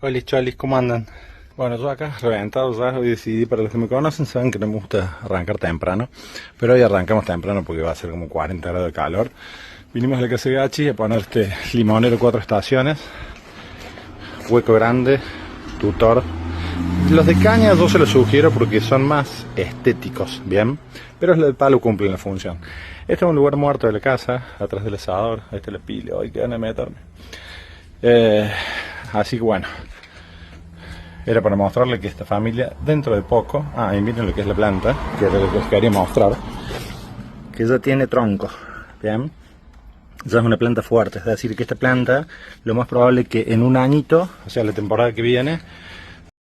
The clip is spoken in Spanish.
Hola cholis, ¿cómo andan? Bueno, yo acá reventado ya, hoy decidí, para los que me conocen saben que no me gusta arrancar temprano, pero hoy arrancamos temprano porque va a ser como 40 grados de calor. Vinimos a la casa de Gachi a poner este limonero 4 estaciones, hueco grande, tutor. Los de caña yo se los sugiero porque son más estéticos, ¿bien? Pero los de palo cumplen la función. Este es un lugar muerto de la casa, atrás del asador, ahí está la pila, hoy que van a meterme. Así que bueno, era para mostrarle que esta familia dentro de poco, y miren lo que es la planta, que era lo que les quería mostrar, que ya tiene tronco, ¿bien? Ya es una planta fuerte, es decir que esta planta lo más probable es que en un añito, o sea la temporada que viene,